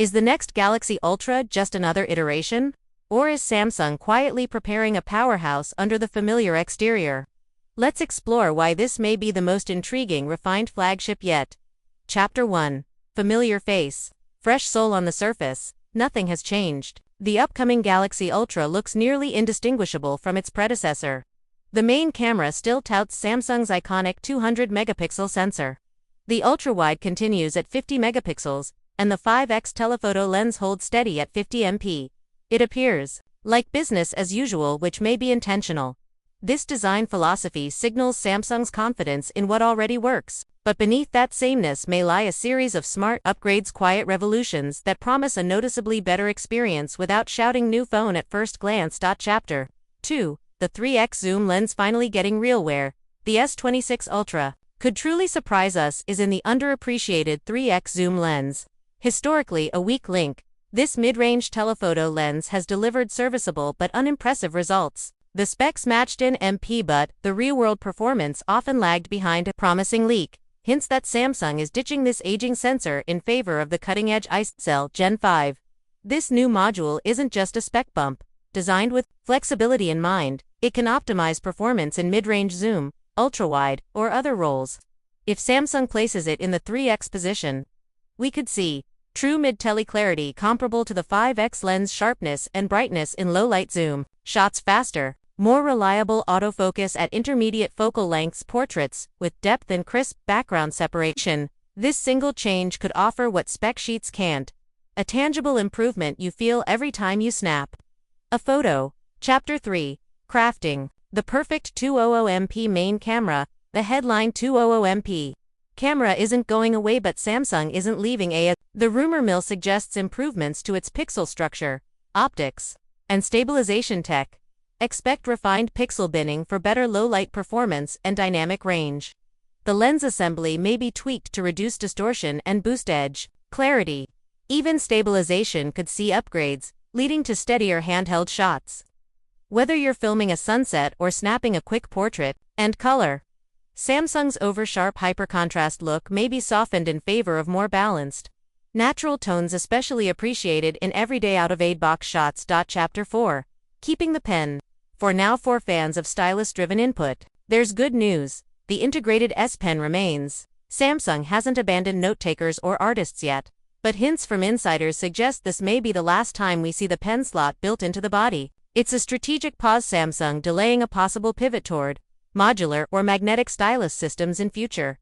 Is the next Galaxy Ultra just another iteration? Or is Samsung quietly preparing a powerhouse under the familiar exterior? Let's explore why this may be the most intriguing refined flagship yet. Chapter 1. Familiar face. Fresh soul on the surface. Nothing has changed. The upcoming Galaxy Ultra looks nearly indistinguishable from its predecessor. The main camera still touts Samsung's iconic 200-megapixel sensor. The ultra-wide continues at 50 megapixels, and the 5x telephoto lens holds steady at 50 MP. It appears like business as usual, which may be intentional. This design philosophy signals Samsung's confidence in what already works, but beneath that sameness may lie a series of smart upgrades, quiet revolutions that promise a noticeably better experience without shouting new phone at first glance. Chapter 2. The 3x zoom lens finally getting real. Where the S26 Ultra could truly surprise us is in the underappreciated 3x zoom lens. Historically a weak link, this mid-range telephoto lens has delivered serviceable but unimpressive results. The specs matched in MP, but the real-world performance often lagged behind. A promising leak hints that Samsung is ditching this aging sensor in favor of the cutting-edge ICell Gen 5. This new module isn't just a spec bump. Designed with flexibility in mind, it can optimize performance in mid-range zoom, ultra-wide, or other roles. If Samsung places it in the 3x position, we could see true mid-tele clarity comparable to the 5x lens, sharpness and brightness in low-light zoom, shots faster, more reliable autofocus at intermediate focal lengths, portraits with depth and crisp background separation. This single change could offer what spec sheets can't: a tangible improvement you feel every time you snap a photo. Chapter 3. Crafting. The perfect 200MP main camera. The headline 200MP camera isn't going away, but Samsung isn't leaving. The rumor mill suggests improvements to its pixel structure, optics, and stabilization tech. Expect refined pixel binning for better low-light performance and dynamic range. The lens assembly may be tweaked to reduce distortion and boost edge clarity. Even stabilization could see upgrades, leading to steadier handheld shots. Whether you're filming a sunset or snapping a quick portrait, and color, Samsung's over-sharp hyper-contrast look may be softened in favor of more balanced, natural tones, especially appreciated in everyday out-of-box shots. Chapter 4. Keeping the pen. For now, for fans of stylus-driven input, there's good news. The integrated S Pen remains. Samsung hasn't abandoned note-takers or artists yet, but hints from insiders suggest this may be the last time we see the pen slot built into the body. It's a strategic pause, Samsung delaying a possible pivot toward modular or magnetic stylus systems in future.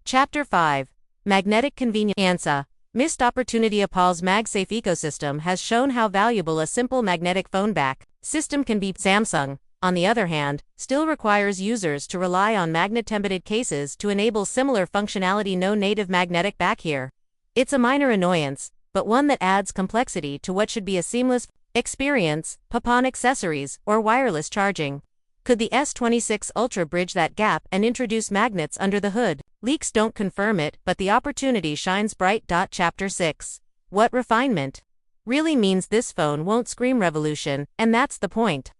Chapter 5. Magnetic convenience. ANSA. Missed opportunity. Apple's MagSafe ecosystem has shown how valuable a simple magnetic phone back system can be. Samsung, on the other hand, still requires users to rely on magnet-embedded cases to enable similar functionality. No native magnetic back here. It's a minor annoyance, but one that adds complexity to what should be a seamless experience. PON accessories or wireless charging. Could the S26 Ultra bridge that gap and introduce magnets under the hood? Leaks don't confirm it, but the opportunity shines bright. Chapter 6. What refinement really means. This phone won't scream revolution, and that's the point.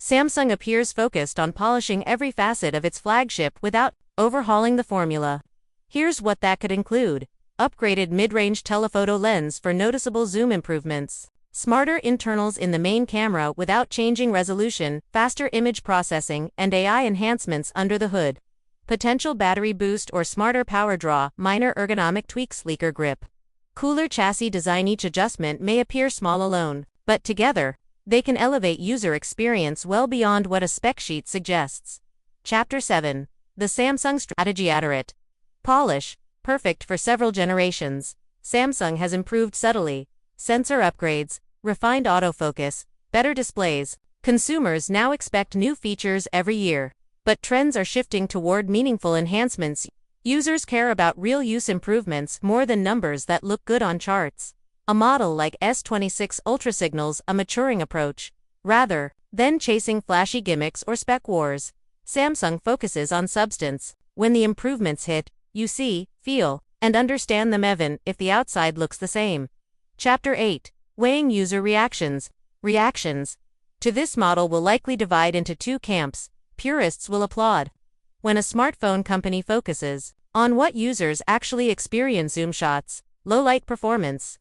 Samsung appears focused on polishing every facet of its flagship without overhauling the formula. Here's what that could include: upgraded mid-range telephoto lens for noticeable zoom improvements, smarter internals in the main camera without changing resolution, faster image processing, and AI enhancements under the hood, potential battery boost or smarter power draw, minor ergonomic tweaks, sleeker grip, cooler chassis design. Each adjustment may appear small alone, but together, they can elevate user experience well beyond what a spec sheet suggests. Chapter 7. The Samsung strategy. Accurate polish, perfect for several generations. Samsung has improved subtly. Sensor upgrades, refined autofocus, better displays. Consumers now expect new features every year, but trends are shifting toward meaningful enhancements. Users care about real use improvements more than numbers that look good on charts. A model like S26 Ultra signals a maturing approach. Rather than chasing flashy gimmicks or spec wars, Samsung focuses on substance. When the improvements hit, you see, feel, and understand them, even if the outside looks the same. Chapter 8. Weighing user reactions. Reactions to this model will likely divide into two camps. Purists will applaud when a smartphone company focuses on what users actually experience: zoom shots, low-light performance,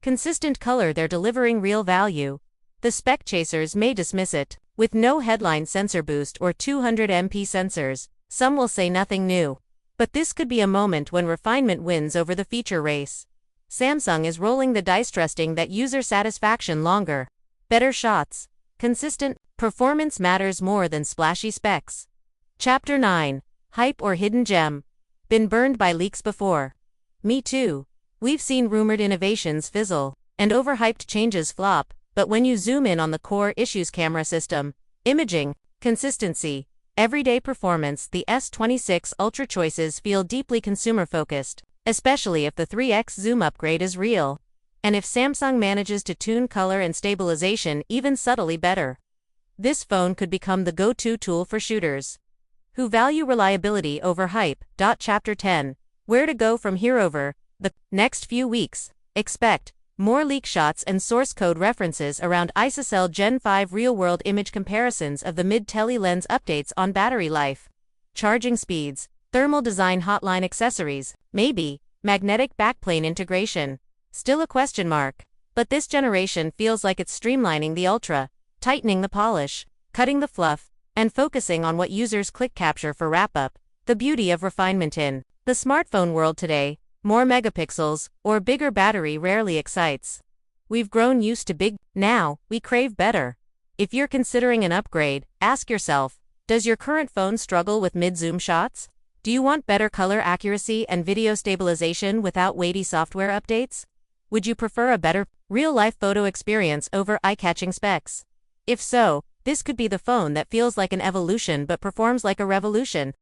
consistent color, they're delivering real value. The spec chasers may dismiss it. With no headline sensor boost or 200 MP sensors, some will say nothing new. But this could be a moment when refinement wins over the feature race. Samsung is rolling the dice, trusting that user satisfaction longer. Better shots. Consistent performance matters more than splashy specs. Chapter 9. Hype or hidden gem. Been burned by leaks before. Me too. We've seen rumored innovations fizzle, and overhyped changes flop, but when you zoom in on the core issues, camera system, imaging, consistency, everyday performance, the S26 Ultra choices feel deeply consumer-focused, especially if the 3x zoom upgrade is real. And if Samsung manages to tune color and stabilization even subtly better, this phone could become the go-to tool for shooters who value reliability over hype. Chapter 10. Where to go from here. Over the next few weeks, expect more leak shots and source code references around ISOCELL Gen 5, real-world image comparisons of the mid-tele lens, updates on battery life, charging speeds, thermal design, hotline accessories, maybe magnetic backplane integration. Still a question mark. But this generation feels like it's streamlining the Ultra, tightening the polish, cutting the fluff, and focusing on what users click. Capture for wrap-up. The beauty of refinement in the smartphone world today. More megapixels or bigger battery rarely excites. We've grown used to big. Now, we crave better. If you're considering an upgrade, ask yourself, does your current phone struggle with mid-zoom shots? Do you want better color accuracy and video stabilization without weighty software updates? Would you prefer a better, real-life photo experience over eye-catching specs? If so, this could be the phone that feels like an evolution but performs like a revolution.